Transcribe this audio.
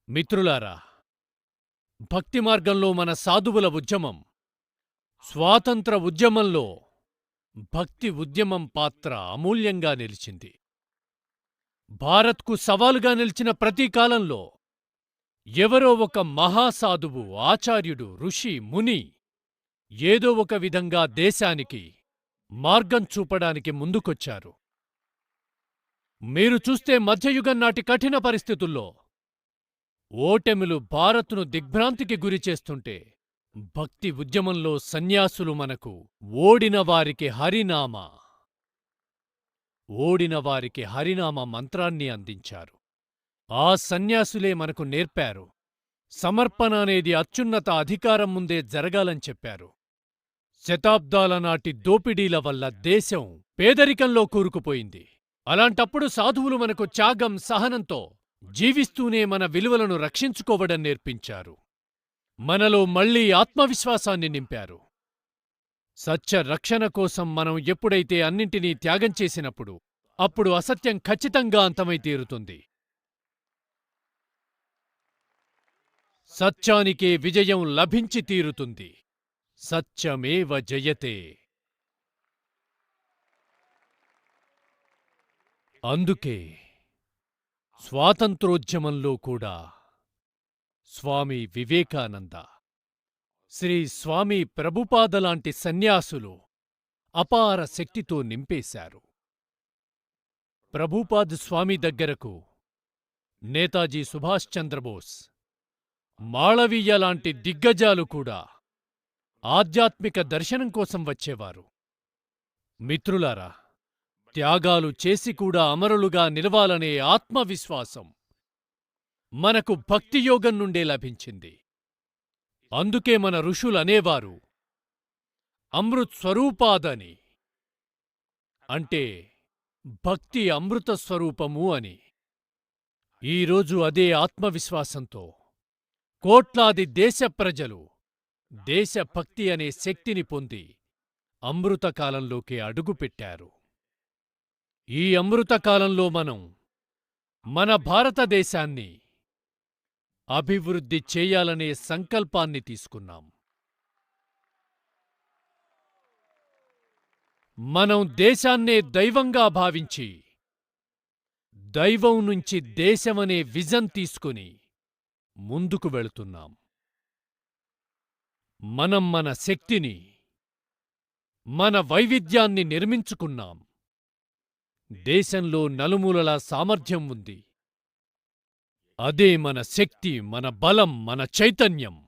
మిత్రులారా, భక్తి మార్గంలో మన సాధువుల ఉద్యమం, స్వాతంత్ర ఉద్యమంలో భక్తి ఉద్యమం పాత్ర అమూల్యంగా నిలిచింది. భారత్కు సవాలుగా నిలిచిన ప్రతి కాలంలో ఎవరో ఒక మహాసాధువు, ఆచార్యుడు, ఋషి, ముని ఏదో ఒక విధంగా దేశానికి మార్గం చూపడానికి ముందుకొచ్చారు. మీరు చూస్తే మధ్యయుగం నాటి కఠిన పరిస్థితుల్లో ఓటెములు భారత్ను దిగ్భ్రాంతికి గురిచేస్తుంటే, భక్తి ఉద్యమంలో సన్యాసులు మనకు ఓడిన వారికి హరినామ మంత్రాన్ని అందించారు. ఆ సన్యాసులే మనకు నేర్పారు, సమర్పణ అనేది అత్యున్నత అధికారం ముందే జరగాలని చెప్పారు. శతాబ్దాల నాటి దోపిడీల వల్ల దేశం పేదరికంలో కూరుకుపోయింది. అలాంటప్పుడు సాధువులు మనకు త్యాగం, సహనంతో జీవిస్తూనే మన విలువలను రక్షించుకోవడం నేర్పించారు. మనలో మళ్లీ ఆత్మవిశ్వాసాన్ని నింపారు. సత్య రక్షణ కోసం మనం ఎప్పుడైతే అన్నింటినీ త్యాగం చేసినప్పుడు, అప్పుడు అసత్యం ఖచ్చితంగా అంతమై తీరుతుంది. సత్యానికే విజయం లభించి తీరుతుంది. సత్యమేవ జయతే. అందుకే స్వాతంత్రోద్యమంలో కూడా స్వామి వివేకానంద, శ్రీ స్వామి ప్రభుపాదలాంటి సన్యాసులు అపార శక్తితో నింపేశారు. ప్రభుపాద్ స్వామి దగ్గరకు నేతాజీ సుభాష్ చంద్రబోస్, మాళవీయ లాంటి దిగ్గజాలు కూడా ఆధ్యాత్మిక దర్శనం కోసం వచ్చేవారు. మిత్రులారా, త్యాగాలు చేసి కూడా అమరులుగా నిలవాలనే ఆత్మవిశ్వాసం మనకు భక్తియోగం నుండే లభించింది. అందుకే మన ఋషులనేవారు అమృత్ స్వరూపాదని, అంటే భక్తి అమృత స్వరూపము అని. ఈరోజు అదే ఆత్మవిశ్వాసంతో కోట్లాది దేశ ప్రజలు దేశభక్తి అనే శక్తిని పొంది అమృతకాలంలోకి అడుగుపెట్టారు. ఈ అమృతకాలంలో మనం మన భారతదేశాన్ని అభివృద్ధి చేయాలనే సంకల్పాన్ని తీసుకున్నాం. మనం దేశాన్నే దైవంగా భావించి, దైవం నుంచి దేశమనే విజన్ తీసుకుని ముందుకు వెళుతున్నాం. మనం మన శక్తిని, మన వైవిధ్యాన్ని నిర్మించుకున్నాం. దేశంలో నలుమూలలా సామర్థ్యం ఉంది. అదే మన శక్తి, మన బలం, మన చైతన్యం.